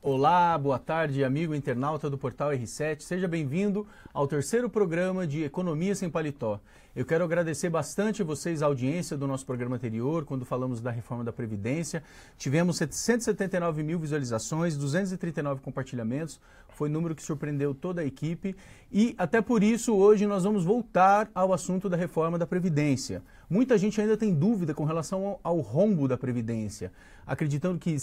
Olá, boa tarde, amigo internauta do Portal R7. Seja bem-vindo ao terceiro programa de Economia Sem Paletó. Eu quero agradecer bastante a vocês a audiência do nosso programa anterior, quando falamos da reforma da Previdência. Tivemos 179 mil visualizações, 239 compartilhamentos. Foi um número que surpreendeu toda a equipe. E até por isso, hoje nós vamos voltar ao assunto da reforma da Previdência. Muita gente ainda tem dúvida com relação ao rombo da Previdência, acreditando que,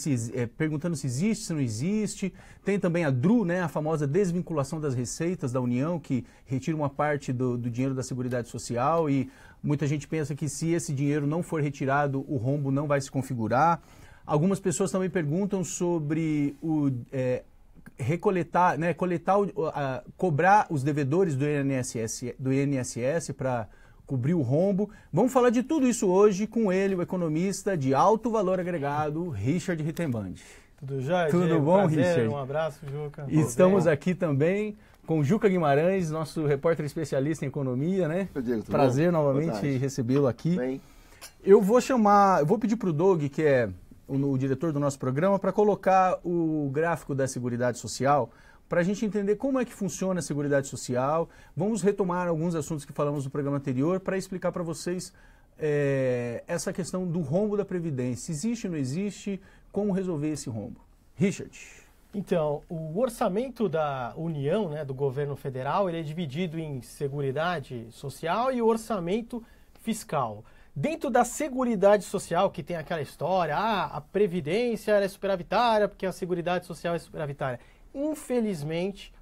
perguntando se existe, se não existe. Tem também a DRU, né, a famosa desvinculação das receitas da União, que retira uma parte do dinheiro da Seguridade Social, e muita gente pensa que se esse dinheiro não for retirado, o rombo não vai se configurar. Algumas pessoas também perguntam sobre recoletar, né, cobrar os devedores do INSS para cobrir o rombo. Vamos falar de tudo isso hoje com ele, o economista de alto valor agregado, Richard Rittenband. Tudo jóia? Tudo bom, prazer, Richard? Um abraço, Juca. Estamos aqui também com Juca Guimarães, nosso repórter especialista em economia, né? Diego, prazer bom? Novamente recebê-lo aqui. Bem. Eu vou pedir para o Doug, que é o diretor do nosso programa, para colocar o gráfico da Seguridade Social, para a gente entender como é que funciona a Seguridade Social. Vamos retomar alguns assuntos que falamos no programa anterior para explicar para vocês essa questão do rombo da Previdência. Existe ou não existe? Como resolver esse rombo? Richard. Então, o orçamento da União, né, do governo federal, ele é dividido em Seguridade Social e orçamento fiscal. Dentro da Seguridade Social, que tem aquela história, a Previdência é superavitária porque a Seguridade Social é superavitária. Infelizmente,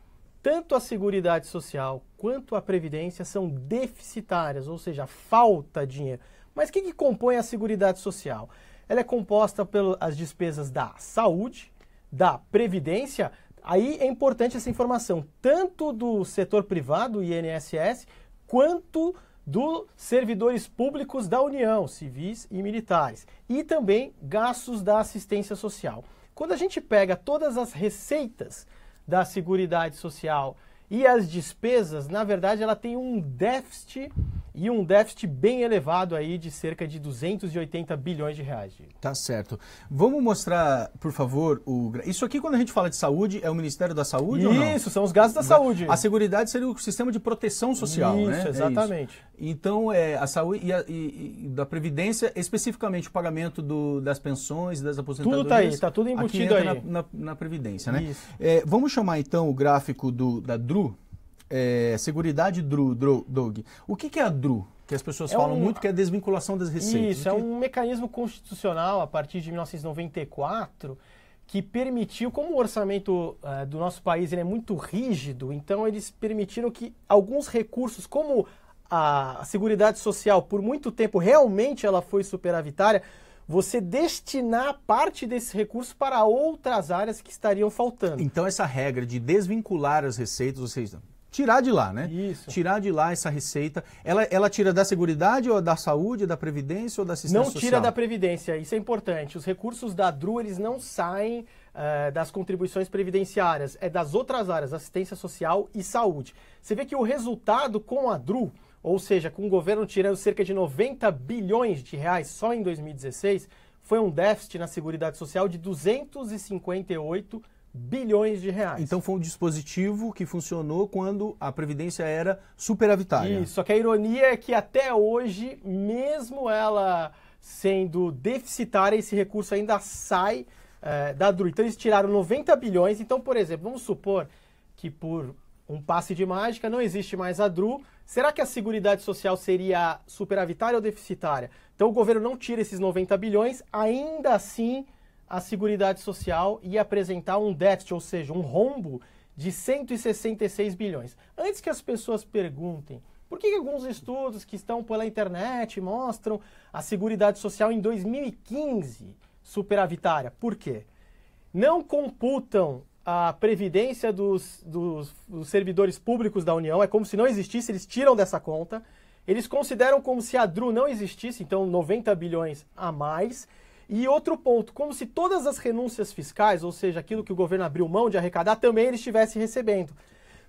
tanto a Seguridade Social quanto a Previdência são deficitárias, ou seja, falta dinheiro. Mas o que compõe a Seguridade Social? Ela é composta pelas despesas da saúde, da Previdência. Aí é importante essa informação, tanto do setor privado, INSS, quanto dos servidores públicos da União, civis e militares. E também gastos da assistência social. Quando a gente pega todas as receitas da Seguridade Social e as despesas, na verdade ela tem um déficit, e um déficit bem elevado aí de cerca de 280 bilhões de reais. Tá certo. Vamos mostrar, por favor, isso aqui quando a gente fala de saúde, é o Ministério da Saúde ou não? Isso, são os gastos da saúde. A Seguridade seria o sistema de proteção social, né? Isso, exatamente. Isso. Então, a saúde e da Previdência, especificamente o pagamento das pensões, das aposentadorias. Tudo tá aí, tá tudo embutido aqui aí. Na Previdência, né? Isso. Vamos chamar então o gráfico da DRU. Seguridade DRU, Doug. O que é a DRU? Que as pessoas falam muito que é a desvinculação das receitas. Isso, é um mecanismo constitucional a partir de 1994 que permitiu, como o orçamento do nosso país ele é muito rígido, então eles permitiram que alguns recursos, como a Seguridade Social, por muito tempo realmente ela foi superavitária, você destinar parte desse recurso para outras áreas que estariam faltando. Então essa regra de desvincular as receitas, ou seja, tirar de lá, né? Isso. Tirar de lá essa receita. Ela tira da Seguridade ou da Saúde, da Previdência ou da Assistência Social? Não tira da Previdência, isso é importante. Os recursos da DRU, eles não saem das contribuições previdenciárias, é das outras áreas, Assistência Social e Saúde. Você vê que o resultado com a DRU, ou seja, com o governo tirando cerca de 90 bilhões de reais só em 2016, foi um déficit na Seguridade Social de 258 bilhões de reais. Então foi um dispositivo que funcionou quando a Previdência era superavitária. Isso, só que a ironia é que até hoje, mesmo ela sendo deficitária, esse recurso ainda sai da DRU. Então eles tiraram 90 bilhões. Então, por exemplo, vamos supor que por um passe de mágica não existe mais a DRU. Será que a Seguridade Social seria superavitária ou deficitária? Então o governo não tira esses 90 bilhões, ainda assim a Seguridade Social ia apresentar um déficit, ou seja, um rombo de 166 bilhões. Antes que as pessoas perguntem por que alguns estudos que estão pela internet mostram a Seguridade Social em 2015 superavitária. Por quê? Não computam a previdência dos servidores públicos da União, é como se não existisse, eles tiram dessa conta. Eles consideram como se a DRU não existisse, então 90 bilhões a mais. E outro ponto, como se todas as renúncias fiscais, ou seja, aquilo que o governo abriu mão de arrecadar, também eles estivessem recebendo.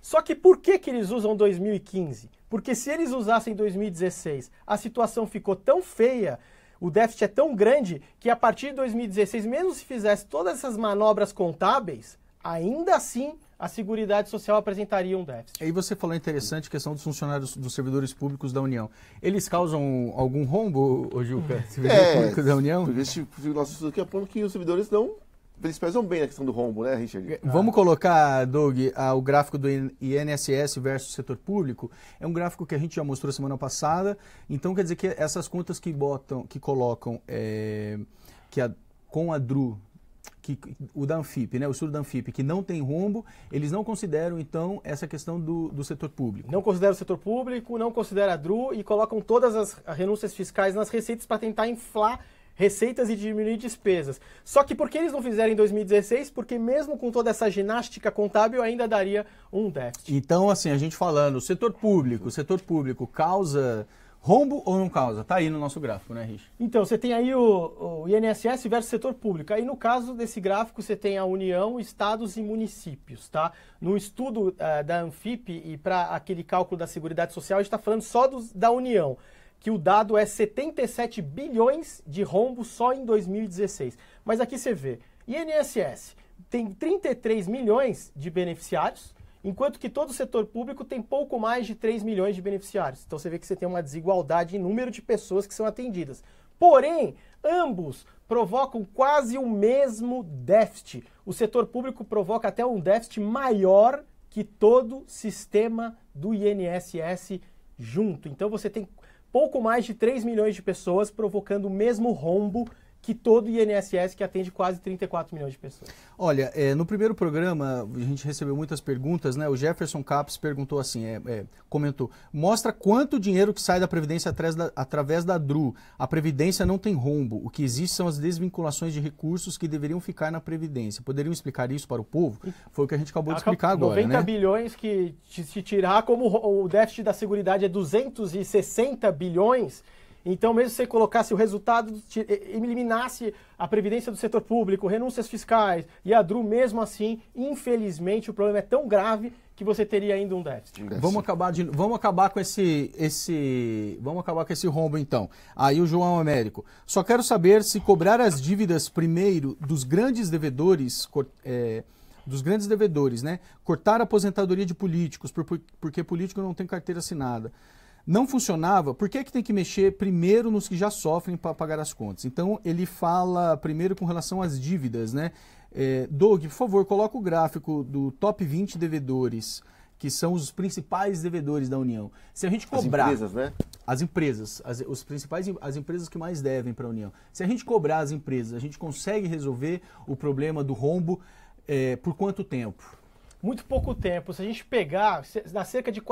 Só que por que eles usam 2015? Porque se eles usassem 2016, a situação ficou tão feia, o déficit é tão grande que a partir de 2016, mesmo se fizesse todas essas manobras contábeis, ainda assim a Seguridade Social apresentaria um déficit. Aí você falou interessante a questão dos funcionários, dos servidores públicos da União. Eles causam algum rombo, ô Juca? Servidor público da União? Porque o nosso estudo aqui aponta que os servidores eles pesam bem na questão do rombo, né, Richard? Vamos colocar, Doug, o gráfico do INSS versus setor público. É um gráfico que a gente já mostrou semana passada. Então, quer dizer que essas contas que colocam com a DRU, o da Anfip, né, o estudo da Anfip, que não tem rombo, eles não consideram, então, essa questão do setor público. Não considera o setor público, não considera a DRU e colocam todas as renúncias fiscais nas receitas para tentar inflar receitas e diminuir despesas. Só que por que eles não fizeram em 2016? Porque mesmo com toda essa ginástica contábil ainda daria um déficit. Então, assim, a gente falando, o setor público causa rombo ou não causa? Tá aí no nosso gráfico, né, Rich? Então, você tem aí o INSS versus setor público. Aí, no caso desse gráfico, você tem a União, estados e municípios, tá? No estudo da Anfip e para aquele cálculo da Seguridade Social, a gente está falando só da União, que o dado é 77 bilhões de rombo só em 2016. Mas aqui você vê, INSS tem 33 milhões de beneficiários, enquanto que todo o setor público tem pouco mais de 3 milhões de beneficiários. Então você vê que você tem uma desigualdade em número de pessoas que são atendidas. Porém, ambos provocam quase o mesmo déficit. O setor público provoca até um déficit maior que todo o sistema do INSS junto. Então você tem pouco mais de 3 milhões de pessoas provocando o mesmo rombo que todo o INSS, que atende quase 34 milhões de pessoas. Olha, no primeiro programa a gente recebeu muitas perguntas, né? O Jefferson Capes perguntou assim, comentou, mostra quanto dinheiro que sai da Previdência através da DRU. A Previdência não tem rombo. O que existe são as desvinculações de recursos que deveriam ficar na Previdência. Poderiam explicar isso para o povo? Foi o que a gente acabou de explicar agora, 90 né? bilhões que se tirar, como o déficit da Seguridade é 260 bilhões, então, mesmo se você colocasse o resultado, eliminasse a Previdência do setor público, renúncias fiscais e a DRU, mesmo assim, infelizmente, o problema é tão grave que você teria ainda um déficit. Vamos acabar com esse rombo, então. Aí o João Américo. Só quero saber se cobrar as dívidas primeiro dos grandes devedores... né? Cortar a aposentadoria de políticos, porque político não tem carteira assinada. Não funcionava, por que tem que mexer primeiro nos que já sofrem para pagar as contas? Então, ele fala primeiro com relação às dívidas, né? Doug, por favor, coloca o gráfico do top 20 devedores, que são os principais devedores da União. Se a gente cobrar... As empresas, né? As empresas, as empresas que mais devem para a União. Se a gente cobrar as empresas, a gente consegue resolver o problema do rombo por quanto tempo? Muito pouco tempo. Se a gente pegar, dá cerca de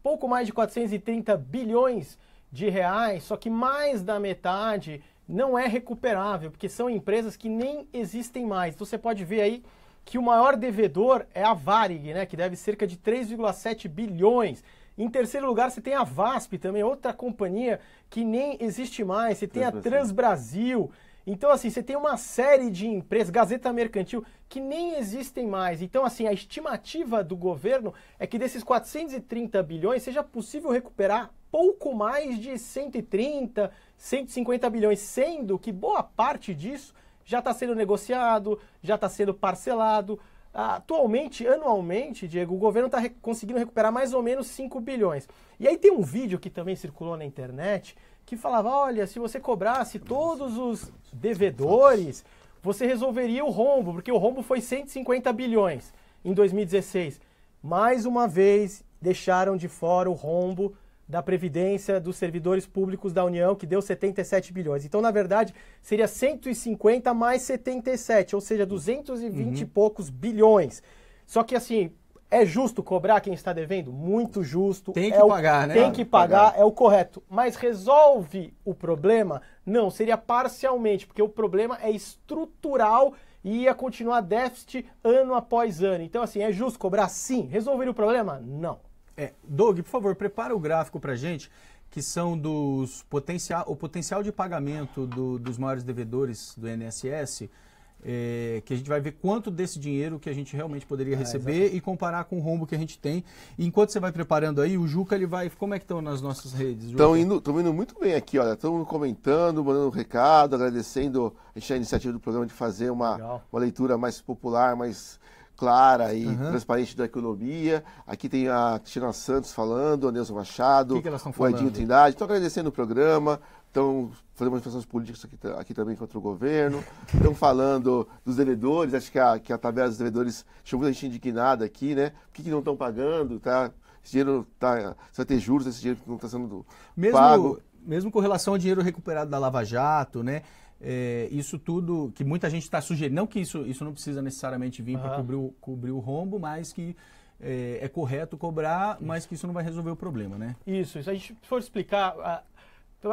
pouco mais de 430 bilhões de reais, só que mais da metade não é recuperável, porque são empresas que nem existem mais. Então você pode ver aí que o maior devedor é a Varig, né, que deve cerca de 3,7 bilhões. Em terceiro lugar você tem a VASP também, outra companhia que nem existe mais. Você tem a Transbrasil. Então, assim, você tem uma série de empresas, Gazeta Mercantil, que nem existem mais. Então, assim, a estimativa do governo é que desses 430 bilhões seja possível recuperar pouco mais de 130, 150 bilhões, sendo que boa parte disso já está sendo negociado, já está sendo parcelado. Atualmente, anualmente, Diego, o governo está conseguindo recuperar mais ou menos 5 bilhões. E aí tem um vídeo que também circulou na internet que falava, olha, se você cobrasse todos os devedores, você resolveria o rombo, porque o rombo foi 150 bilhões em 2016. Mais uma vez, deixaram de fora o rombo da Previdência dos servidores públicos da União, que deu 77 bilhões. Então, na verdade, seria 150 mais 77, ou seja, 220 e poucos bilhões. Só que, assim, é justo cobrar quem está devendo? Muito justo. Tem que pagar, né? Tem que pagar, é o correto. Mas resolve o problema? Não, seria parcialmente, porque o problema é estrutural e ia continuar déficit ano após ano. Então, assim, é justo cobrar? Sim. Resolver o problema? Não. Doug, por favor, prepara o gráfico para a gente, que são o potencial de pagamento dos maiores devedores do INSS. que a gente vai ver quanto desse dinheiro que a gente realmente poderia receber e comparar com o rombo que a gente tem. E enquanto você vai preparando aí, o Juca, ele vai... Como é que estão nas nossas redes, Juca? Estão indo muito bem aqui, olha. Estão comentando, mandando um recado, agradecendo a iniciativa do programa de fazer uma leitura mais popular, mais clara e transparente da economia. Aqui tem a Cristina Santos falando, a Neuza Machado, o Edinho Trindade. Estão agradecendo o programa, estão fazendo manifestações políticas aqui também contra o governo. Estão falando dos devedores, acho que a tabela dos devedores deixou muita gente indignada aqui, né? Por que não estão pagando, tá? Esse dinheiro você vai ter juros, esse dinheiro não está sendo pago. Mesmo com relação ao dinheiro recuperado da Lava Jato, né? Isso tudo que muita gente está sugerindo, não que isso não precisa necessariamente vir para cobrir o rombo, mas que é correto cobrar, mas que isso não vai resolver o problema, né? Isso. Se a gente for explicar,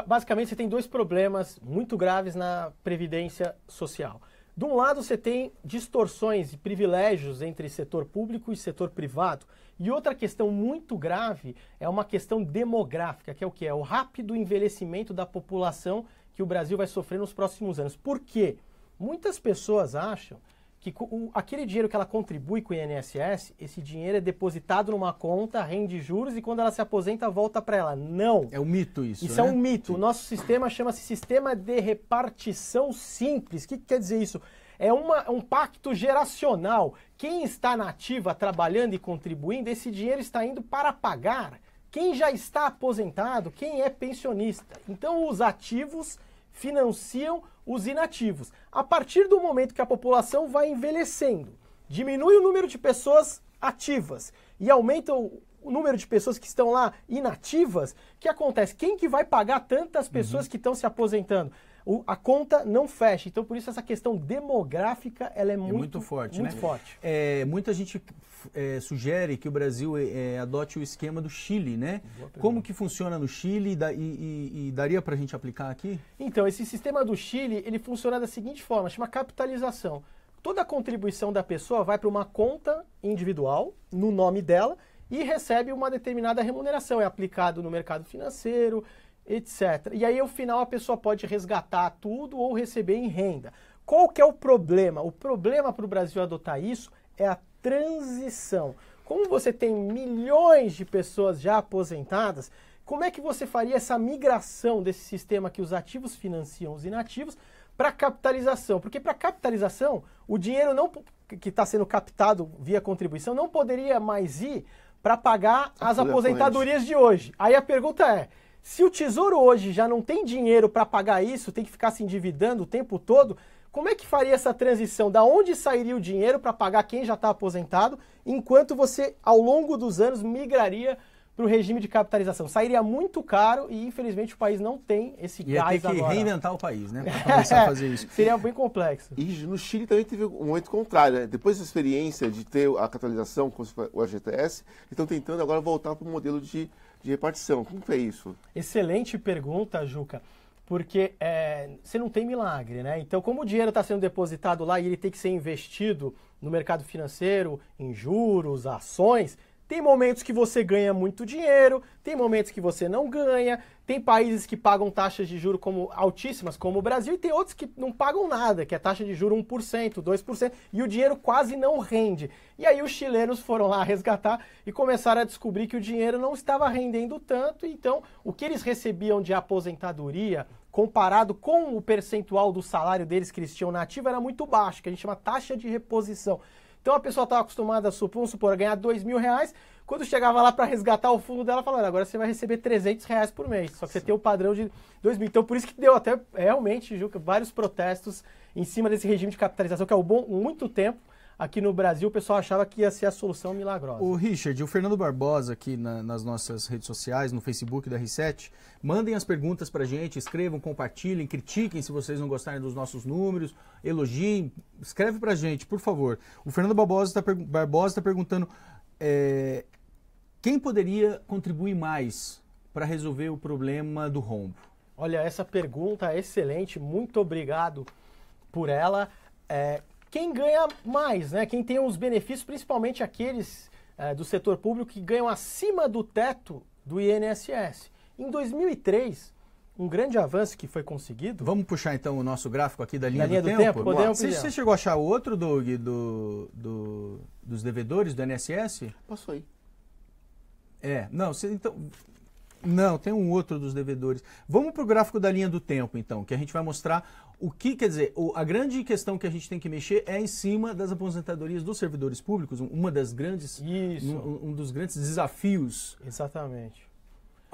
basicamente você tem dois problemas muito graves na Previdência Social. De um lado você tem distorções e privilégios entre setor público e setor privado. E outra questão muito grave é uma questão demográfica, que é o quê? É o rápido envelhecimento da população que o Brasil vai sofrer nos próximos anos. Por quê? Muitas pessoas acham que aquele dinheiro que ela contribui com o INSS, esse dinheiro é depositado numa conta, rende juros e quando ela se aposenta volta para ela. Não. É um mito isso, Isso, né? É um mito. Sim. O nosso sistema chama-se Sistema de Repartição Simples. O que quer dizer isso? É um pacto geracional. Quem está na ativa, trabalhando e contribuindo, esse dinheiro está indo para pagar quem já está aposentado, quem é pensionista. Então, os ativos financiam os inativos. A partir do momento que a população vai envelhecendo, diminui o número de pessoas ativas e aumenta o número de pessoas que estão lá inativas, o que acontece? Quem que vai pagar tantas pessoas que estão se aposentando? A conta não fecha. Então, por isso, essa questão demográfica ela é muito forte. Muito forte. Muita gente sugere que o Brasil adote o esquema do Chile, né? Como que funciona no Chile e daria para a gente aplicar aqui? Então, esse sistema do Chile, ele funciona da seguinte forma, chama capitalização. Toda a contribuição da pessoa vai para uma conta individual, no nome dela, e recebe uma determinada remuneração. É aplicado no mercado financeiro, etc. E aí, ao final, a pessoa pode resgatar tudo ou receber em renda. Qual que é o problema? O problema para o Brasil adotar isso é a transição. Como você tem milhões de pessoas já aposentadas, como é que você faria essa migração desse sistema que os ativos financiam os inativos para capitalização? Porque para capitalização, o dinheiro que está sendo captado via contribuição não poderia mais ir para pagar as aposentadorias de hoje. Aí a pergunta é, se o Tesouro hoje já não tem dinheiro para pagar isso, tem que ficar se endividando o tempo todo, como é que faria essa transição? Da onde sairia o dinheiro para pagar quem já está aposentado, enquanto você, ao longo dos anos, migraria para o regime de capitalização? Sairia muito caro e, infelizmente, o país não tem esse gás agora. Ia ter que reinventar o país, né? Para começar a fazer isso. Seria bem complexo. E no Chile também teve um momento contrário, né? Depois da experiência de ter a capitalização com o FGTS, estão tentando agora voltar para o modelo de repartição. Como foi isso? Excelente pergunta, Juca, porque você não tem milagre, né? Então, como o dinheiro está sendo depositado lá e ele tem que ser investido no mercado financeiro, em juros, ações, tem momentos que você ganha muito dinheiro, tem momentos que você não ganha, tem países que pagam taxas de juros altíssimas, como o Brasil, e tem outros que não pagam nada, que é taxa de juros 1%, 2%, e o dinheiro quase não rende. E aí os chilenos foram lá resgatar e começaram a descobrir que o dinheiro não estava rendendo tanto, então o que eles recebiam de aposentadoria, comparado com o percentual do salário deles que eles tinham na ativa, era muito baixo, que a gente chama taxa de reposição. Então a pessoa estava acostumada, vamos supor, a ganhar R$2.000, quando chegava lá para resgatar o fundo dela, falava, agora você vai receber R$300 por mês, só que você tem o padrão de R$2.000. Então por isso que deu até, realmente, Juca, vários protestos em cima desse regime de capitalização, que é muito tempo. Aqui no Brasil, o pessoal achava que ia ser a solução milagrosa. O Richard, o Fernando Barbosa aqui nas nossas redes sociais, no Facebook da R7, mandem as perguntas pra gente, escrevam, compartilhem, critiquem se vocês não gostarem dos nossos números, elogiem, escreve pra gente, por favor. O Fernando Barbosa está perguntando quem poderia contribuir mais para resolver o problema do rombo? Olha, essa pergunta é excelente, muito obrigado por ela. Quem ganha mais, né? Quem tem os benefícios, principalmente aqueles do setor público que ganham acima do teto do INSS. Em 2003, um grande avanço que foi conseguido. Vamos puxar então o nosso gráfico aqui da linha do tempo? Podemos. Você chegou a achar outro, Doug, dos devedores do INSS? Passou aí. Não, tem um outro dos devedores. Vamos para o gráfico da linha do tempo, então, que a gente vai mostrar o que, quer dizer, a grande questão que a gente tem que mexer é em cima das aposentadorias dos servidores públicos, uma das grandes, um dos grandes desafios. Exatamente.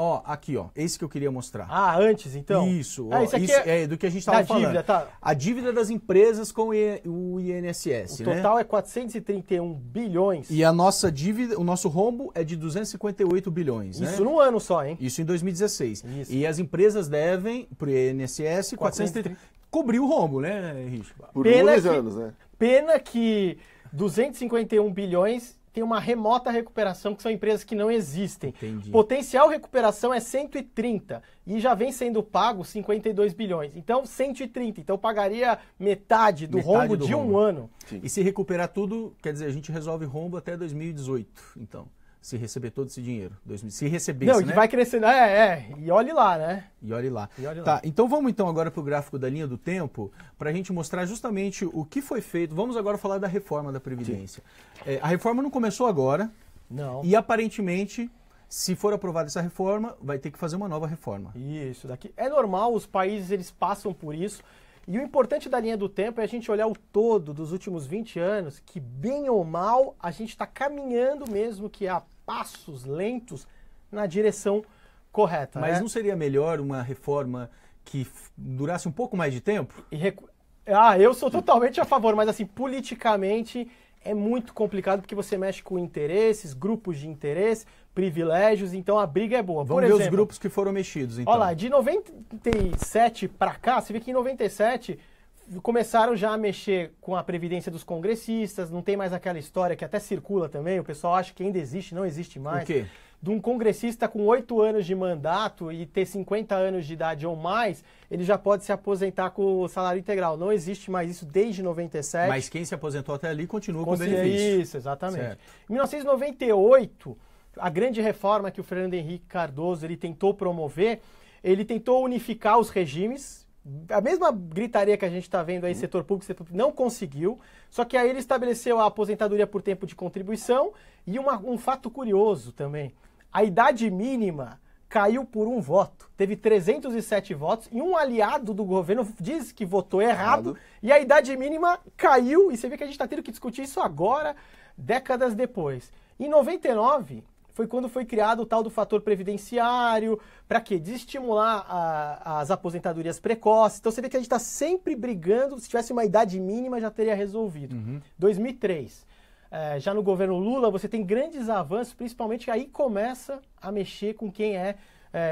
Ó, aqui, ó, esse que eu queria mostrar. Antes, então? Isso, isso aqui é do que a gente estava falando. Dívida, tá? A dívida das empresas com o INSS, O total é 431 bilhões. E a nossa dívida, o nosso rombo é de 258 bilhões, né? Isso num ano só, hein? Isso em 2016. Isso. E as empresas devem para o INSS 430. Cobrir o rombo, né, Richard? Por 2 anos, né? Pena que 251 bilhões tem uma remota recuperação, que são empresas que não existem. Entendi. Potencial recuperação é 130 e já vem sendo pago 52 bilhões. Então, 130. Então, pagaria metade do rombo de um ano. Sim. E se recuperar tudo, quer dizer, a gente resolve rombo até 2018, então. Se receber todo esse dinheiro. Se recebesse, não, e vai crescendo. E olhe lá, né? E olhe lá. Tá, então vamos então agora para o gráfico da linha do tempo, para a gente mostrar justamente o que foi feito. Vamos agora falar da reforma da Previdência. A reforma não começou agora. Não. E aparentemente, se for aprovada essa reforma, vai ter que fazer uma nova reforma. Isso, daqui. É normal, os países eles passam por isso. E o importante da linha do tempo é a gente olhar o todo dos últimos 20 anos, que bem ou mal, a gente está caminhando mesmo que a passos lentos na direção correta. Mas né? não seria melhor uma reforma que durasse um pouco mais de tempo? Eu sou totalmente a favor, mas assim, politicamente é muito complicado porque você mexe com interesses, grupos de interesse, privilégios, então a briga é boa. Vamos ver os grupos que foram mexidos, então. Olha lá, de 97 para cá, você vê que em 97 começaram já a mexer com a previdência dos congressistas, não tem mais aquela história que até circula também, o pessoal acha que ainda existe, não existe mais. O quê? De um congressista com 8 anos de mandato e ter 50 anos de idade ou mais, ele já pode se aposentar com o salário integral. Não existe mais isso desde 97. Mas quem se aposentou até ali continua com o benefício. Isso, exatamente. Certo. Em 1998, a grande reforma que o Fernando Henrique Cardoso ele tentou promover, ele tentou unificar os regimes. A mesma gritaria que a gente está vendo aí, setor público, não conseguiu. Só que aí ele estabeleceu a aposentadoria por tempo de contribuição e um fato curioso também. A idade mínima caiu por um voto. Teve 307 votos e um aliado do governo diz que votou errado. E a idade mínima caiu. E você vê que a gente está tendo que discutir isso agora, décadas depois. Em 99... foi quando foi criado o tal do fator previdenciário, para quê? Desestimular as aposentadorias precoces. Então você vê que a gente está sempre brigando, se tivesse uma idade mínima já teria resolvido. 2003, já no governo Lula, você tem grandes avanços, principalmente aí começa a mexer com quem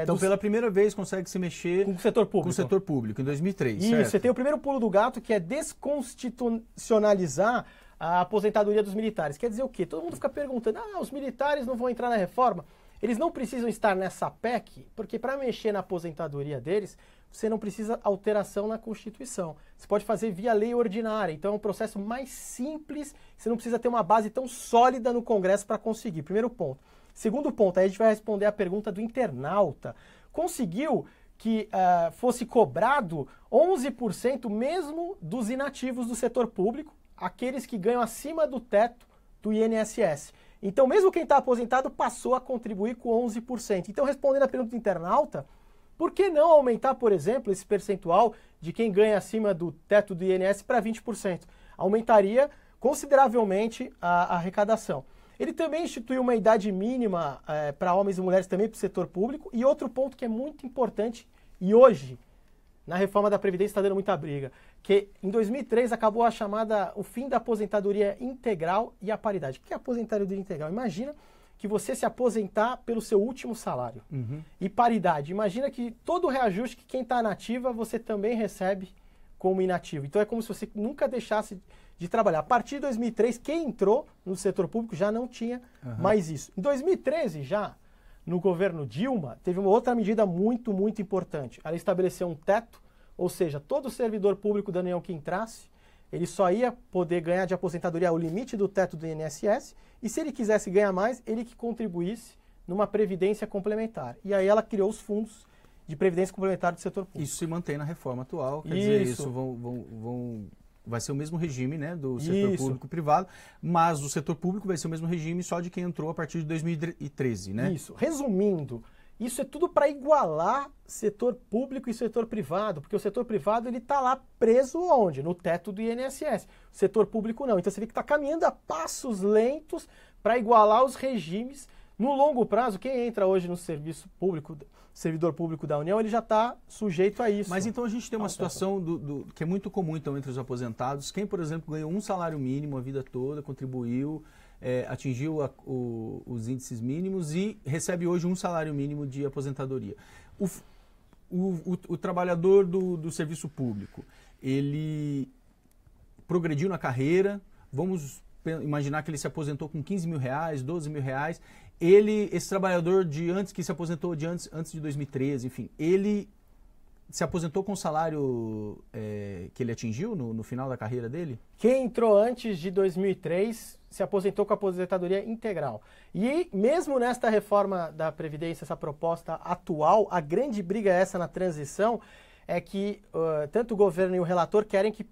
então, pela primeira vez, consegue se mexer com o setor público. Com o setor público, em 2003, Isso, certo? você tem o primeiro pulo do gato, que é desconstitucionalizar a aposentadoria dos militares. Quer dizer o quê? Todo mundo fica perguntando, os militares não vão entrar na reforma? Eles não precisam estar nessa PEC, porque para mexer na aposentadoria deles, você não precisa alteração na Constituição. Você pode fazer via lei ordinária. Então é um processo mais simples, você não precisa ter uma base tão sólida no Congresso para conseguir. Primeiro ponto. Segundo ponto, aí a gente vai responder a pergunta do internauta. Conseguiu que fosse cobrado 11% mesmo dos inativos do setor público, aqueles que ganham acima do teto do INSS. Então, mesmo quem está aposentado passou a contribuir com 11%. Então, respondendo a pergunta do internauta, por que não aumentar, por exemplo, esse percentual de quem ganha acima do teto do INSS para 20%? Aumentaria consideravelmente a arrecadação. Ele também instituiu uma idade mínima para homens e mulheres também para o setor público. E outro ponto que é muito importante, e hoje, na reforma da Previdência está dando muita briga, que em 2003 acabou o fim da aposentadoria integral e a paridade. O que é aposentadoria integral? Imagina que você se aposentar pelo seu último salário. E paridade, imagina que todo o reajuste que quem está na ativa, você também recebe como inativo. Então é como se você nunca deixasse de trabalhar. A partir de 2003, quem entrou no setor público já não tinha mais isso. Em 2013, já, no governo Dilma, teve uma outra medida muito, muito importante. Ela estabeleceu um teto, ou seja, todo servidor público da União que entrasse, ele só ia poder ganhar de aposentadoria ao limite do teto do INSS, e se ele quisesse ganhar mais, ele que contribuísse numa previdência complementar. E aí ela criou os fundos de previdência complementar do setor público. Isso se mantém na reforma atual, quer dizer, isso vai ser o mesmo regime, né, do setor público e privado, mas o setor público vai ser o mesmo regime só de quem entrou a partir de 2013, né? Isso. Resumindo, isso é tudo para igualar setor público e setor privado, porque o setor privado ele está lá preso onde? No teto do INSS. O setor público não. Então você vê que está caminhando a passos lentos para igualar os regimes. No longo prazo, quem entra hoje no serviço público, servidor público da União, ele já está sujeito a isso. Mas então a gente tem uma situação que é muito comum então, entre os aposentados. Quem, por exemplo, ganhou um salário mínimo a vida toda, contribuiu, atingiu os índices mínimos e recebe hoje um salário mínimo de aposentadoria. O trabalhador do serviço público, ele progrediu na carreira, vamos imaginar que ele se aposentou com 15 mil reais, 12 mil reais. Esse trabalhador que se aposentou antes de 2013, enfim, ele se aposentou com o salário que ele atingiu no final da carreira dele? Quem entrou antes de 2003 se aposentou com a aposentadoria integral. E mesmo nesta reforma da Previdência, essa proposta atual, a grande briga essa na transição é que tanto o governo e o relator querem que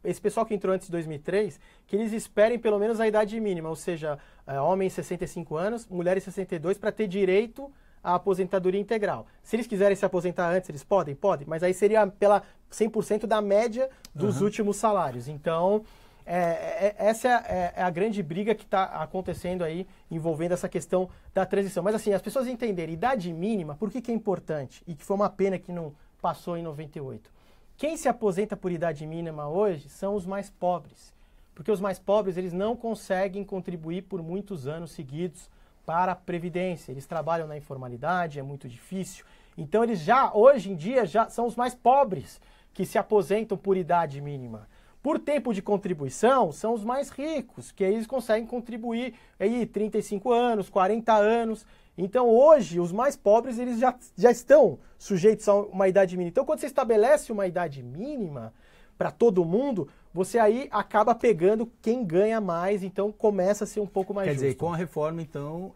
esse pessoal que entrou antes de 2003, que eles esperem pelo menos a idade mínima, ou seja, homens 65 anos, mulheres 62, para ter direito à aposentadoria integral. Se eles quiserem se aposentar antes, eles podem, mas aí seria pela 100% da média dos últimos salários. Então, essa é a grande briga que está acontecendo aí, envolvendo essa questão da transição. Mas assim, as pessoas entenderem, idade mínima, por que é importante? E que foi uma pena que não passou em 98. Quem se aposenta por idade mínima hoje são os mais pobres, porque os mais pobres eles não conseguem contribuir por muitos anos seguidos para a Previdência. Eles trabalham na informalidade, é muito difícil. Então eles hoje em dia, são os mais pobres que se aposentam por idade mínima. Por tempo de contribuição, são os mais ricos, que eles conseguem contribuir aí 35 anos, 40 anos. Então, hoje, os mais pobres eles já estão sujeitos a uma idade mínima. Então, quando você estabelece uma idade mínima para todo mundo, você aí acaba pegando quem ganha mais, então começa a ser um pouco mais justo. Quer dizer, com a reforma, então,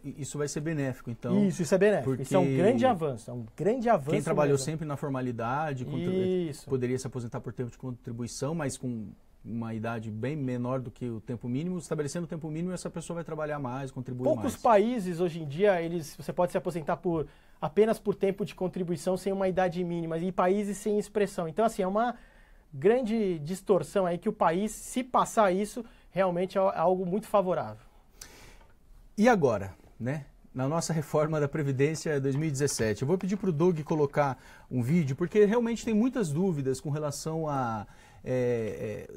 isso vai ser benéfico. Então, isso é benéfico. Isso é um grande avanço. É um grande avanço. Quem trabalhou sempre na formalidade poderia se aposentar por tempo de contribuição, mas com uma idade bem menor do que o tempo mínimo, estabelecendo o tempo mínimo, essa pessoa vai trabalhar mais, contribuir mais. Poucos países, hoje em dia, você pode se aposentar apenas por tempo de contribuição sem uma idade mínima, e países sem expressão. Então, assim, é uma grande distorção aí que o país, se passar isso, realmente é algo muito favorável. E agora, né? Na nossa reforma da Previdência 2017, eu vou pedir para o Doug colocar um vídeo, porque realmente tem muitas dúvidas com relação a...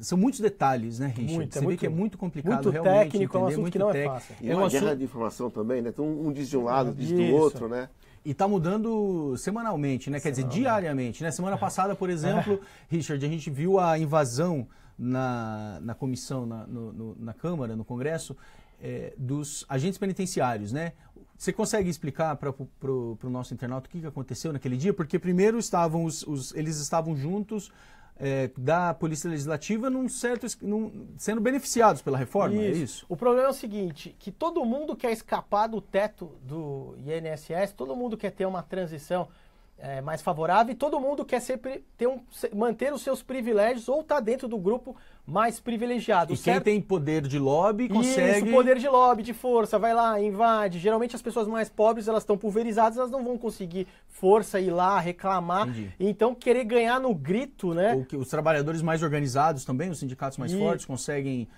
são muitos detalhes, né, Richard? Você vê que é muito complicado muito realmente técnico, entender, é um assunto muito que não técnico. é fácil. E uma guerra de informação também, né? Então um diz de um lado, diz do outro, né? E está mudando semanalmente, né? Quer dizer, diariamente, né? Semana passada, por exemplo, Richard, a gente viu a invasão na comissão, na Câmara, no Congresso, dos agentes penitenciários, né? Você consegue explicar para o nosso internauta o que aconteceu naquele dia? Porque primeiro eles estavam juntos da Polícia Legislativa sendo beneficiados pela reforma, é isso? O problema é o seguinte, que todo mundo quer escapar do teto do INSS, todo mundo quer ter uma transição mais favorável e todo mundo quer sempre manter os seus privilégios ou estar dentro do grupo mais privilegiado. E quem tem poder de lobby consegue... Isso, poder de lobby, de força, vai lá, invade. Geralmente as pessoas mais pobres, elas estão pulverizadas, elas não vão conseguir força, ir lá, reclamar. Entendi. Então querer ganhar no grito, né? Ou que os trabalhadores mais organizados também, os sindicatos mais fortes, conseguem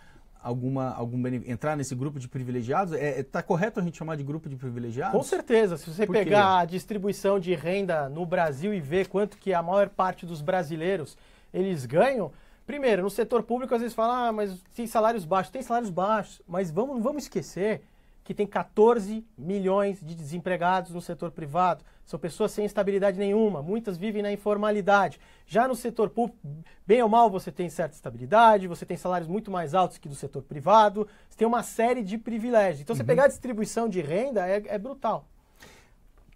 entrar nesse grupo de privilegiados? Está correto a gente chamar de grupo de privilegiados? Com certeza. Se você pegar a distribuição de renda no Brasil e ver quanto que a maior parte dos brasileiros eles ganham, primeiro, no setor público às vezes falam, mas tem salários baixos, mas não vamos esquecer que tem 14 milhões de desempregados no setor privado. São pessoas sem estabilidade nenhuma, muitas vivem na informalidade. Já no setor público, bem ou mal, você tem certa estabilidade, você tem salários muito mais altos que do setor privado, você tem uma série de privilégios. Então, você pegar a distribuição de renda é brutal.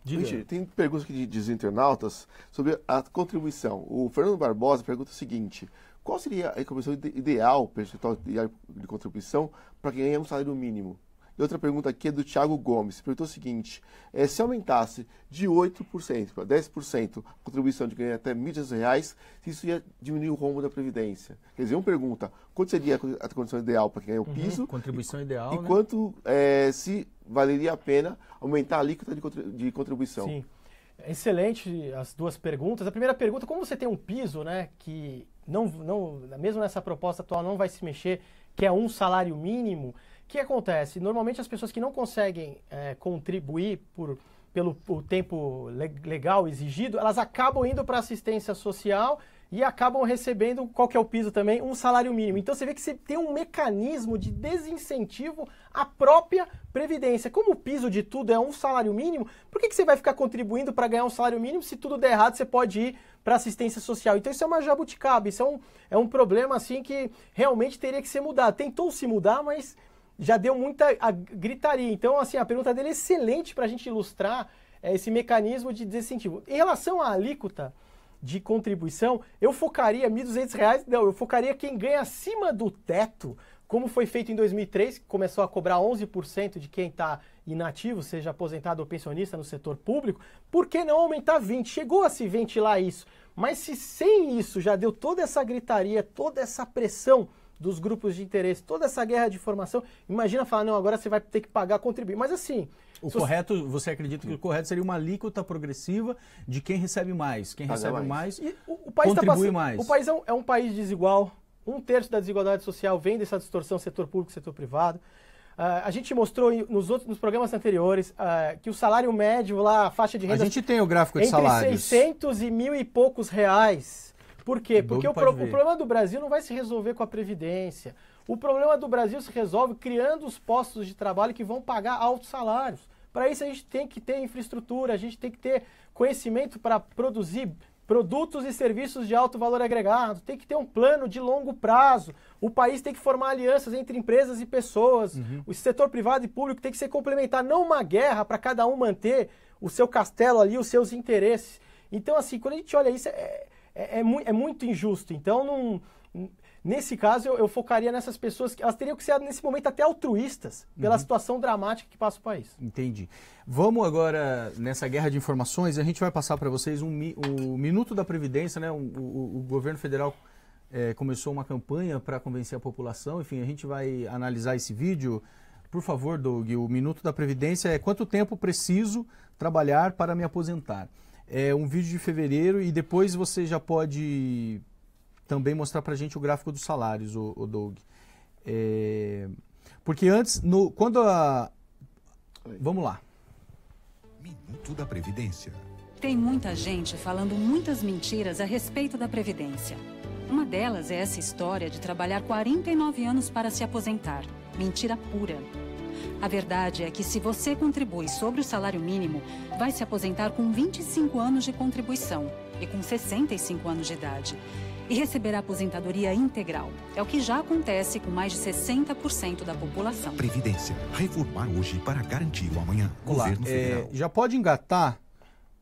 Gente, tem perguntas aqui dos internautas sobre a contribuição. O Fernando Barbosa pergunta o seguinte: qual seria a contribuição ideal, percentual de contribuição, para quem ganha um salário mínimo? E outra pergunta aqui é do Thiago Gomes. Perguntou o seguinte, se aumentasse de 8% para 10% a contribuição de ganho até R$ 1.200, se isso ia diminuir o rombo da Previdência? Quer dizer, uma pergunta, quanto seria a condição ideal para quem ganha o piso? Contribuição ideal, e quanto se valeria a pena aumentar a alíquota de contribuição? Sim. Excelente as duas perguntas. A primeira pergunta, como você tem um piso, né, que mesmo nessa proposta atual não vai se mexer, que é um salário mínimo, o que acontece? Normalmente as pessoas que não conseguem contribuir pelo tempo legal exigido, elas acabam indo para assistência social e acabam recebendo, qual que é o piso também? Um salário mínimo. Então você vê que você tem um mecanismo de desincentivo à própria Previdência. Como o piso de tudo é um salário mínimo, por que você vai ficar contribuindo para ganhar um salário mínimo? Se tudo der errado, você pode ir para assistência social. Então isso é uma jabuticaba, isso é um problema assim que realmente teria que ser mudado. Tentou se mudar, mas já deu muita gritaria. Então, assim, a pergunta dele é excelente para a gente ilustrar esse mecanismo de desincentivo. Em relação à alíquota de contribuição, eu focaria R$ 1.200, não, eu focaria quem ganha acima do teto, como foi feito em 2003, que começou a cobrar 11% de quem está inativo, seja aposentado ou pensionista no setor público. Por que não aumentar 20%? Chegou a se ventilar isso, mas se sem isso já deu toda essa gritaria, toda essa pressão dos grupos de interesse, toda essa guerra de informação, imagina falar, não, agora você vai ter que pagar, contribuir. Mas assim... Você acredita que o correto seria uma alíquota progressiva de quem recebe mais? Quem recebe mais e o país contribui mais. O país é um país desigual, 1/3 da desigualdade social vem dessa distorção setor público, setor privado. A gente mostrou nos programas anteriores que o salário médio lá, a faixa de renda... A gente tem o gráfico de salários. Entre 600 e mil e poucos reais. Por quê? Porque o problema do Brasil não vai se resolver com a Previdência. O problema do Brasil se resolve criando os postos de trabalho que vão pagar altos salários. Para isso a gente tem que ter infraestrutura, a gente tem que ter conhecimento para produzir produtos e serviços de alto valor agregado, tem que ter um plano de longo prazo. O país tem que formar alianças entre empresas e pessoas. O setor privado e público tem que se complementar, não uma guerra para cada um manter o seu castelo ali, os seus interesses. Então, assim, quando a gente olha isso, é muito injusto. Então, nesse caso, eu focaria nessas pessoas que elas teriam que ser, nesse momento, até altruístas pela situação dramática que passa o país. Entendi. Vamos agora, nessa guerra de informações, a gente vai passar para vocês o Minuto da Previdência, né? O governo federal começou uma campanha para convencer a população. Enfim, a gente vai analisar esse vídeo. Por favor, Doug, o Minuto da Previdência é quanto tempo preciso trabalhar para me aposentar. É um vídeo de fevereiro e depois você já pode também mostrar para a gente o gráfico dos salários, o Doug. Porque antes, vamos lá. Minuto da Previdência. Tem muita gente falando muitas mentiras a respeito da Previdência. Uma delas é essa história de trabalhar 49 anos para se aposentar. Mentira pura. A verdade é que se você contribui sobre o salário mínimo, vai se aposentar com 25 anos de contribuição e com 65 anos de idade. E receberá aposentadoria integral. É o que já acontece com mais de 60% da população. Previdência. Reformar hoje para garantir o amanhã. Olá, Governo Federal. Já pode engatar,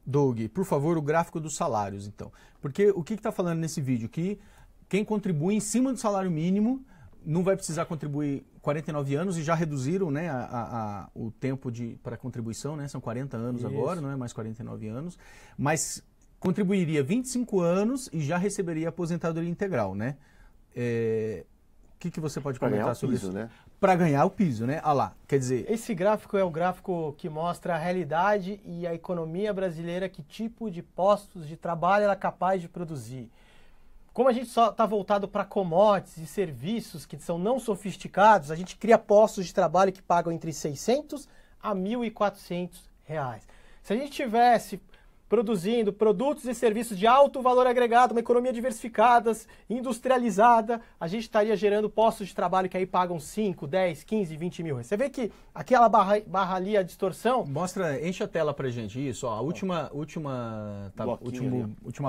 Doug, por favor, o gráfico dos salários, então. Porque o que está falando nesse vídeo? Que quem contribui em cima do salário mínimo não vai precisar contribuir 49 anos e já reduziram, né, o tempo para contribuição, né? São 40 anos Isso. agora, não é mais 49 anos. Mas contribuiria 25 anos e já receberia aposentadoria integral, né? O que você pode comentar sobre isso? Né? Para ganhar o piso, né? Ah lá, quer dizer... Esse gráfico é um gráfico que mostra a realidade e a economia brasileira, que tipo de postos de trabalho ela é capaz de produzir. Como a gente só está voltado para commodities e serviços que são não sofisticados, a gente cria postos de trabalho que pagam entre 600 a 1.400 reais. Se a gente tivesse produzindo produtos e serviços de alto valor agregado, uma economia diversificada, industrializada, a gente estaria gerando postos de trabalho que aí pagam 5, 10, 15, 20 mil reais. Você vê que aquela barra ali, a distorção... Enche a tela pra gente, isso, ó, a última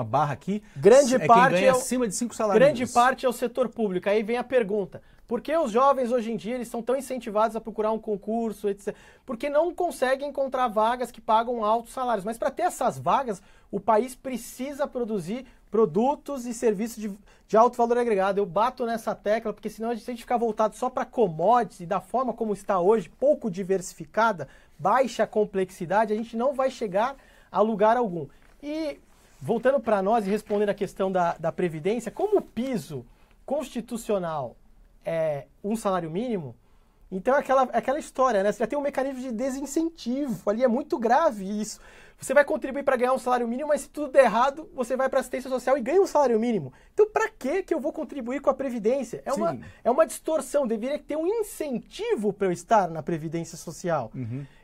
barra aqui grande parte quem ganha acima de 5 salários. Grande parte é o setor público. Aí vem a pergunta, por que os jovens hoje em dia eles são tão incentivados a procurar um concurso, etc? Porque não conseguem encontrar vagas que pagam altos salários. Mas para ter essas vagas, o país precisa produzir produtos e serviços de alto valor agregado. Eu bato nessa tecla, porque senão se a gente ficar voltado só para commodities e da forma como está hoje, pouco diversificada, baixa complexidade, a gente não vai chegar a lugar algum. E voltando para nós e respondendo a questão da Previdência, como o piso constitucional é um salário mínimo, então é aquela história, né? Você já tem um mecanismo de desincentivo, ali é muito grave isso. Você vai contribuir para ganhar um salário mínimo, mas se tudo der errado, você vai para a assistência social e ganha um salário mínimo. Então, para que eu vou contribuir com a Previdência? É uma distorção, deveria ter um incentivo para eu estar na Previdência Social.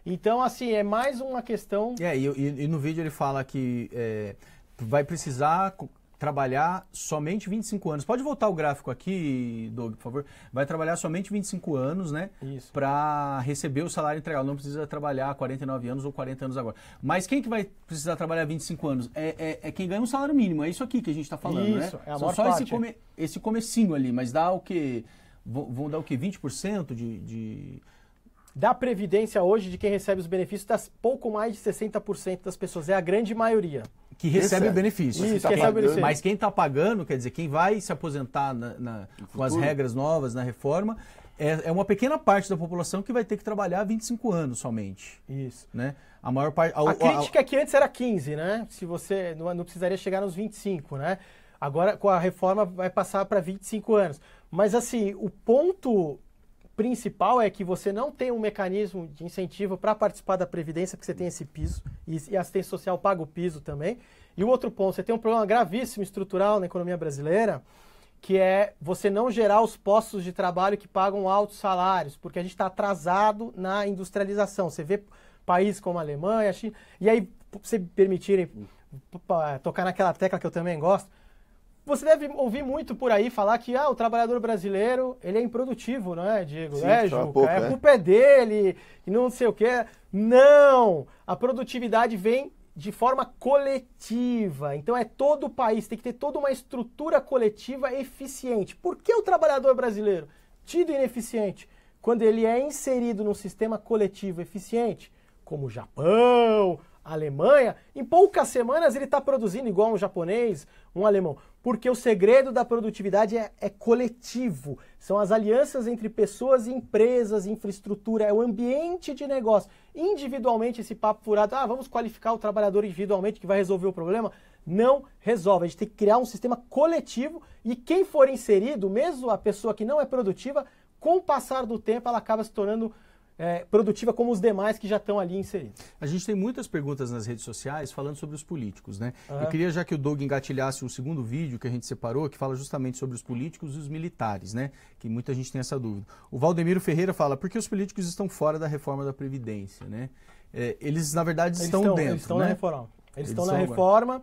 Então, assim, é mais uma questão... E no vídeo ele fala que vai precisar trabalhar somente 25 anos. Pode voltar o gráfico aqui, Doug, por favor? Vai trabalhar somente 25 anos, né? Para receber o salário integral. Não precisa trabalhar 49 anos ou 40 anos agora. Mas quem que vai precisar trabalhar 25 anos? É quem ganha um salário mínimo. É isso aqui que a gente está falando, né? É a maior parte. Esse comecinho ali, mas dá o quê? Vão dar o quê? 20% de... Da Previdência hoje, de quem recebe os benefícios, dá pouco mais de 60% das pessoas. É a grande maioria. Que recebe o benefício. Isso, recebe o benefício. Mas quem está pagando, quer dizer, quem vai se aposentar com as regras novas na reforma, é uma pequena parte da população que vai ter que trabalhar 25 anos somente. Isso. Né? A maior parte... A crítica é que antes era 15, né? Se você não precisaria chegar nos 25, né? Agora, com a reforma, vai passar para 25 anos. Mas, assim, o ponto principal é que você não tem um mecanismo de incentivo para participar da Previdência, porque você tem esse piso, e a assistência social paga o piso também. E o outro ponto, você tem um problema gravíssimo estrutural na economia brasileira, que é você não gerar os postos de trabalho que pagam altos salários, porque a gente está atrasado na industrialização. Você vê países como a Alemanha, a China, e aí, se me permitirem tocar naquela tecla que eu também gosto, você deve ouvir muito por aí falar que o trabalhador brasileiro ele é improdutivo, não é, Diego? Sim, Juca, a culpa é dele, e não sei o quê. Não! A produtividade vem de forma coletiva. Então é todo o país, tem que ter toda uma estrutura coletiva eficiente. Por que o trabalhador brasileiro, tido ineficiente, quando ele é inserido num sistema coletivo eficiente, como o Japão, a Alemanha, em poucas semanas ele está produzindo igual um japonês, um alemão. Porque o segredo da produtividade é coletivo. São as alianças entre pessoas e empresas, infraestrutura, é o ambiente de negócio. Individualmente, esse papo furado, vamos qualificar o trabalhador individualmente que vai resolver o problema, não resolve. A gente tem que criar um sistema coletivo e quem for inserido, mesmo a pessoa que não é produtiva, com o passar do tempo ela acaba se tornando produtiva como os demais que já estão ali inseridos. A gente tem muitas perguntas nas redes sociais falando sobre os políticos, né? Eu queria já que o Doug engatilhasse o segundo vídeo que a gente separou, que fala justamente sobre os políticos e os militares, né? Que muita gente tem essa dúvida. O Valdemiro Ferreira fala, por que os políticos estão fora da reforma da Previdência, né? Eles, na verdade, estão dentro, Eles estão né? na reforma. Eles estão na reforma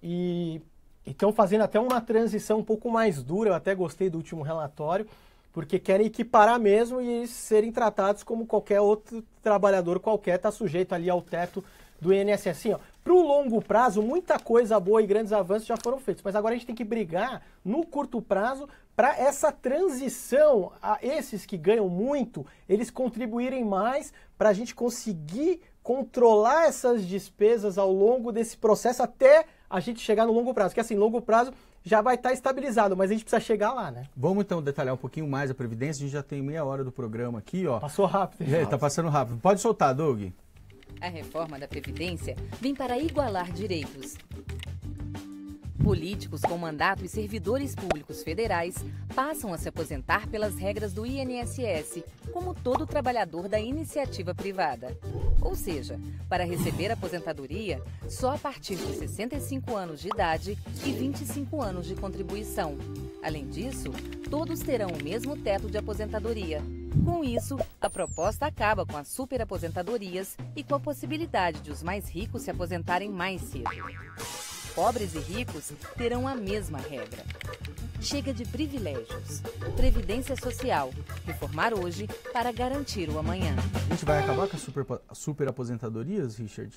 e estão fazendo até uma transição um pouco mais dura, eu até gostei do último relatório, porque querem equiparar mesmo e serem tratados como qualquer outro trabalhador qualquer, está sujeito ali ao teto do INSS. Assim, para o longo prazo, muita coisa boa e grandes avanços já foram feitos, mas agora a gente tem que brigar no curto prazo para essa transição, a esses que ganham muito, eles contribuírem mais para a gente conseguir controlar essas despesas ao longo desse processo até a gente chegar no longo prazo, que assim, longo prazo já vai estar estabilizado, mas a gente precisa chegar lá, né? Vamos então detalhar um pouquinho mais a Previdência, a gente já tem meia hora do programa aqui, ó. Passou rápido. Tá passando rápido. Pode soltar, Doug. A reforma da Previdência vem para igualar direitos. Políticos com mandato e servidores públicos federais passam a se aposentar pelas regras do INSS, como todo trabalhador da iniciativa privada. Ou seja, para receber aposentadoria, só a partir de 65 anos de idade e 25 anos de contribuição. Além disso, todos terão o mesmo teto de aposentadoria. Com isso, a proposta acaba com as superaposentadorias e com a possibilidade de os mais ricos se aposentarem mais cedo. Pobres e ricos terão a mesma regra. Chega de privilégios. Previdência Social. Reformar hoje para garantir o amanhã. A gente vai acabar com as superaposentadorias, Richard?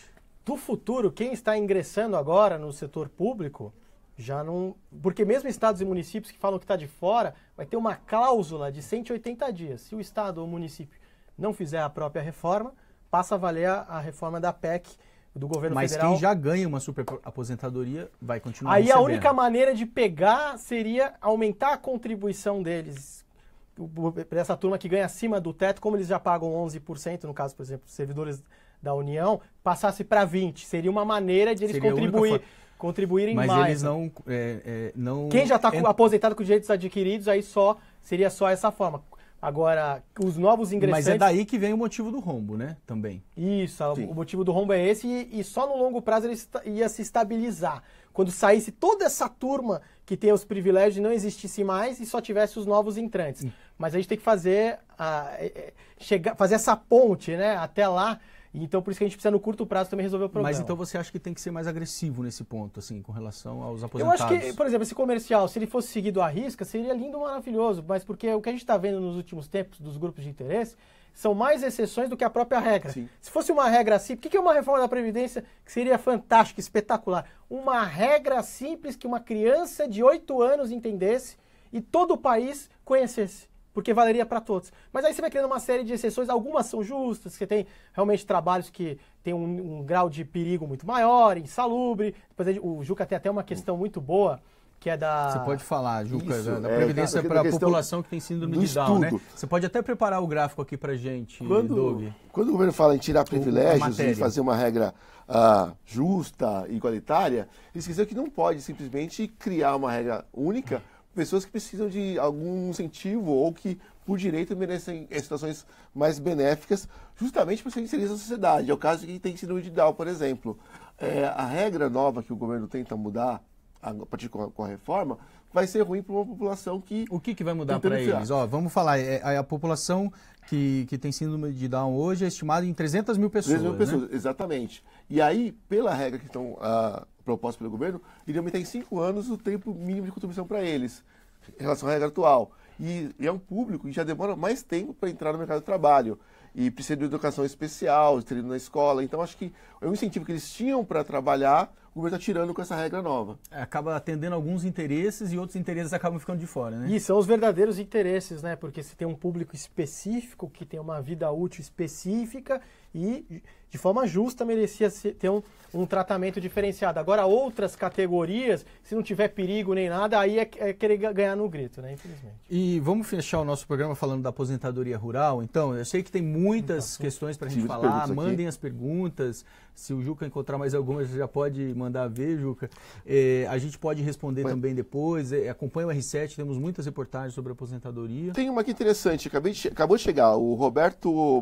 Do futuro, quem está ingressando agora no setor público, já não... Porque mesmo estados e municípios que falam que está de fora, vai ter uma cláusula de 180 dias. Se o estado ou o município não fizer a própria reforma, passa a valer a reforma da PEC do governo mas federal. Mas quem já ganha uma super aposentadoria vai continuar Aí recebendo. A única maneira de pegar seria aumentar a contribuição deles. Para essa turma que ganha acima do teto, como eles já pagam 11%, no caso, por exemplo, servidores da União, passasse para 20%. Seria uma maneira de eles contribuírem mas mais. Mas eles não... Quem já está aposentado com direitos adquiridos, aí seria só essa forma. Agora, os novos ingressantes... Mas é daí que vem o motivo do rombo, né? Também. Isso, o motivo do rombo é esse e só no longo prazo ele ia se estabilizar. Quando saísse toda essa turma que tem os privilégios não existisse mais e só tivesse os novos entrantes. Mas a gente tem que fazer essa ponte, né, até lá. Então, por isso que a gente precisa, no curto prazo, também resolver o problema. Mas então você acha que tem que ser mais agressivo nesse ponto, assim, com relação aos aposentados? Eu acho que, por exemplo, esse comercial, se ele fosse seguido à risca, seria lindo e maravilhoso. Mas porque o que a gente está vendo nos últimos tempos dos grupos de interesse são mais exceções do que a própria regra. Sim. Se fosse uma regra simples, o que é uma reforma da Previdência que seria fantástica, espetacular? Uma regra simples que uma criança de 8 anos entendesse e todo o país conhecesse. Porque valeria para todos. Mas aí você vai criando uma série de exceções, algumas são justas, você tem realmente trabalhos que têm um grau de perigo muito maior, insalubre. Depois o Juca tem até uma questão muito boa, que é da... Você pode falar, Juca, da Previdência para a população que tem síndrome de Down, né? Você pode até preparar o gráfico aqui para gente, Doug. Quando o governo fala em tirar privilégios e fazer uma regra justa e igualitária, eles esqueceram que não pode simplesmente criar uma regra única, pessoas que precisam de algum incentivo ou que, por direito, merecem situações mais benéficas, justamente para serem inseridas na sociedade. É o caso de quem tem síndrome de Down, por exemplo. A regra nova que o governo tenta mudar, a partir com a reforma, vai ser ruim para uma população que... O que vai mudar para eles? Vamos falar, a população que tem síndrome de Down hoje é estimada em 300 mil pessoas. 300 mil pessoas, né? Exatamente. E aí, pela regra que estão propostas pelo governo, iria aumentar em 5 anos o tempo mínimo de contribuição para eles, em relação à regra atual. E é um público que já demora mais tempo para entrar no mercado de trabalho. E precisa de educação especial, de treino na escola. Então, acho que é um incentivo que eles tinham para trabalhar, o governo está tirando com essa regra nova. Acaba atendendo alguns interesses e outros interesses acabam ficando de fora, né? E são os verdadeiros interesses, né? Porque você tem um público específico, que tem uma vida útil específica e, de forma justa, merecia ter um tratamento diferenciado. Agora, outras categorias, se não tiver perigo nem nada, aí é querer ganhar no grito, né? Infelizmente. E vamos fechar o nosso programa falando da aposentadoria rural. Então, eu sei que tem muitas questões para a gente falar. Mandem as perguntas. Se o Juca encontrar mais algumas, já pode mandar ver, Juca. A gente pode responder também depois. Acompanha o R7, temos muitas reportagens sobre aposentadoria. Tem uma aqui interessante. Acabou de chegar. O Roberto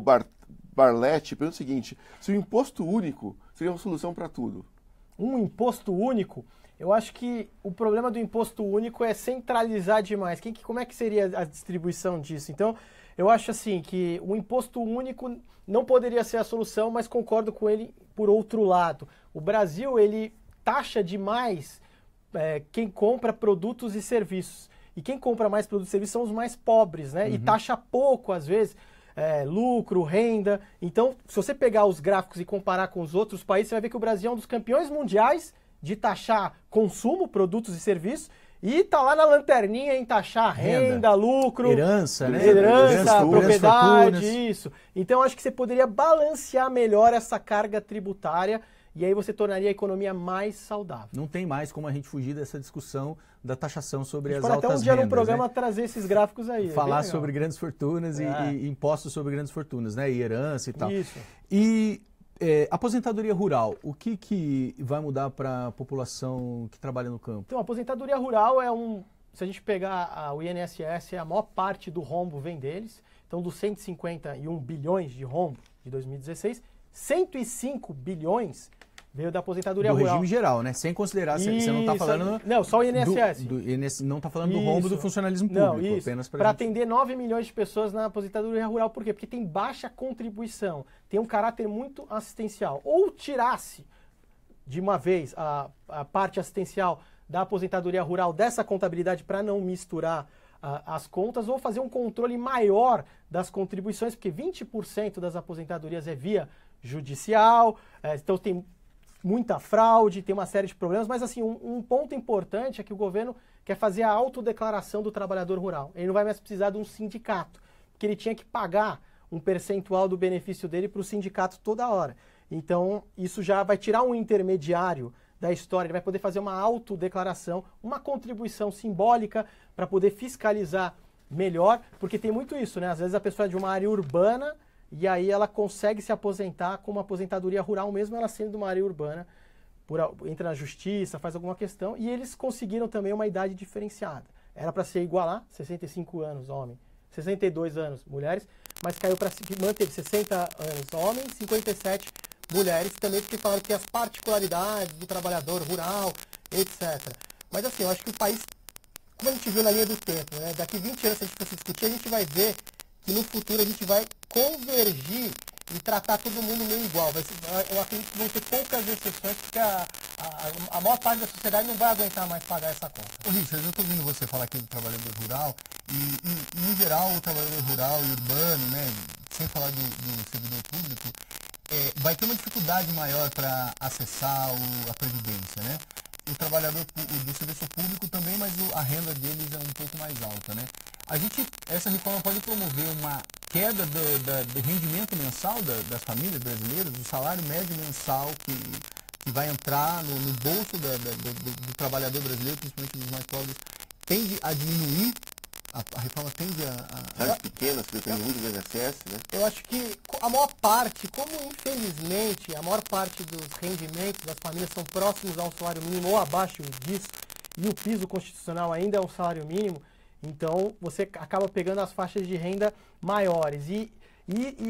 Barletti pergunta o seguinte: se o imposto único seria uma solução para tudo? Um imposto único? Eu acho que o problema do imposto único é centralizar demais. Como é que seria a distribuição disso? Então, eu acho assim que o imposto único não poderia ser a solução, mas concordo com ele por outro lado. O Brasil, ele taxa demais quem compra produtos e serviços. E quem compra mais produtos e serviços são os mais pobres, né? Uhum. E taxa pouco, às vezes, lucro, renda. Então, se você pegar os gráficos e comparar com os outros países, você vai ver que o Brasil é um dos campeões mundiais de taxar consumo, produtos e serviços, e tá lá na lanterninha em taxar renda, lucro, herança, né? Herança, propriedade, isso. Então, acho que você poderia balancear melhor essa carga tributária e aí você tornaria a economia mais saudável. Não tem mais como a gente fugir dessa discussão da taxação sobre as altas rendas. Pode até um dia rendas, no programa, né? Trazer esses gráficos aí. Falar sobre grandes fortunas e impostos sobre grandes fortunas, né? E herança e tal. Isso. E aposentadoria rural, o que vai mudar para a população que trabalha no campo? Então, a aposentadoria rural se a gente pegar o INSS, a maior parte do rombo vem deles. Então, dos 151 bilhões de rombo de 2016, 105 bilhões veio da aposentadoria rural. Do regime geral, né? Sem considerar, você não está falando... Não, só o INSS. Não está falando do rombo do funcionalismo público. Não, isso. Apenas para atender 9 milhões de pessoas na aposentadoria rural. Por quê? Porque tem baixa contribuição, tem um caráter muito assistencial. Ou tirasse de uma vez a parte assistencial da aposentadoria rural dessa contabilidade para não misturar as contas, ou fazer um controle maior das contribuições, porque 20% das aposentadorias é via judicial, então tem muita fraude, tem uma série de problemas, mas assim, um ponto importante é que o governo quer fazer a autodeclaração do trabalhador rural. Ele não vai mais precisar de um sindicato, porque ele tinha que pagar um percentual do benefício dele para o sindicato toda hora. Então, isso já vai tirar um intermediário da história, ele vai poder fazer uma autodeclaração, uma contribuição simbólica para poder fiscalizar melhor, porque tem muito isso, né? Às vezes a pessoa é de uma área urbana e aí ela consegue se aposentar com uma aposentadoria rural, mesmo ela sendo de uma área urbana, entra na justiça, faz alguma questão, e eles conseguiram também uma idade diferenciada. Era para ser igualar, 65 anos homem, 62 anos mulheres, mas caiu para manter 60 anos homens, 57 mulheres, também porque falaram que as particularidades do trabalhador rural, etc. Mas assim, eu acho que o país, como a gente viu na linha do tempo, né? Daqui 20 anos, se a gente for se discutir, a gente vai ver que no futuro a gente vai convergir e tratar todo mundo meio igual. Eu acredito que vão ter poucas exceções, porque a maior parte da sociedade não vai aguentar mais pagar essa conta. Ô Richard, eu estou ouvindo você falar aqui do trabalhador rural, e em geral o trabalhador rural e urbano, né, sem falar do servidor público, vai ter uma dificuldade maior para acessar a Previdência, né? O trabalhador do serviço público também, mas a renda deles é um pouco mais alta, né? Essa reforma pode promover uma queda do rendimento mensal das famílias brasileiras, do salário médio mensal que vai entrar no bolso do trabalhador brasileiro, principalmente dos mais pobres, tende a diminuir. A reforma tende a... Áreas pequenas, que dependem muito do INSS, né? Eu acho que a maior parte, como infelizmente a maior parte dos rendimentos das famílias são próximos ao salário mínimo ou abaixo disso, e o piso constitucional ainda é um salário mínimo, então você acaba pegando as faixas de renda maiores. E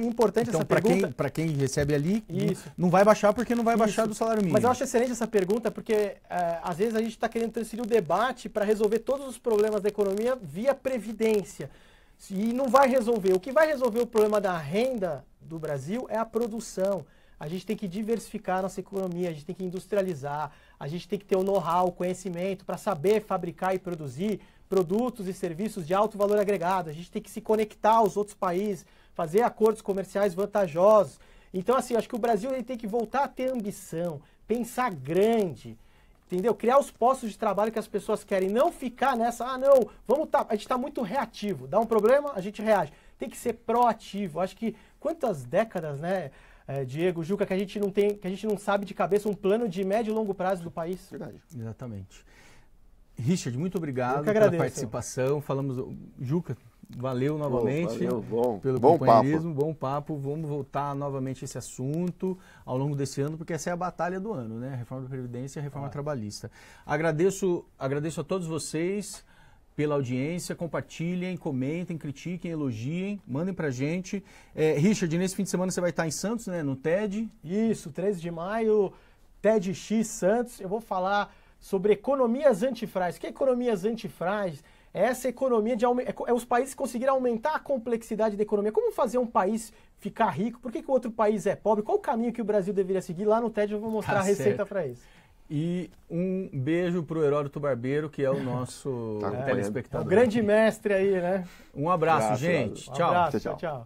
importante então, essa pergunta... para quem recebe ali, isso, não vai baixar porque não vai baixar do salário mínimo. Mas eu acho excelente essa pergunta, porque às vezes a gente está querendo transferir o debate para resolver todos os problemas da economia via previdência. E não vai resolver. O que vai resolver o problema da renda do Brasil é a produção. A gente tem que diversificar a nossa economia, a gente tem que industrializar, a gente tem que ter o know-how, o conhecimento para saber fabricar e produzir produtos e serviços de alto valor agregado. A gente tem que se conectar aos outros países, fazer acordos comerciais vantajosos. Então, assim, eu acho que o Brasil ele tem que voltar a ter ambição, pensar grande, entendeu? Criar os postos de trabalho que as pessoas querem, não ficar nessa, a gente está muito reativo. Dá um problema, a gente reage. Tem que ser proativo. Acho que quantas décadas, né, Diego, Juca, que a gente não sabe de cabeça um plano de médio e longo prazo do país? Verdade. Exatamente. Richard, muito obrigado pela participação. Juca, valeu novamente pelo bom companheirismo, bom papo. Vamos voltar novamente a esse assunto ao longo desse ano, porque essa é a batalha do ano, né? A reforma da Previdência e a reforma trabalhista. Agradeço a todos vocês pela audiência, compartilhem, comentem, critiquem, elogiem, mandem pra gente. Richard, nesse fim de semana você vai estar em Santos, né? No TED. Isso, 13 de maio, TEDx Santos. Eu vou falar sobre economias antifrágeis. O que é economias antifrágeis? É essa economia os países conseguirem aumentar a complexidade da economia. Como fazer um país ficar rico? Por que o outro país é pobre? Qual o caminho que o Brasil deveria seguir? Lá no TED eu vou mostrar a receita para isso. E um beijo pro Heródoto Barbeiro, que é o nosso telespectador. É um grande mestre aí, né? Um abraço, gente. Tchau.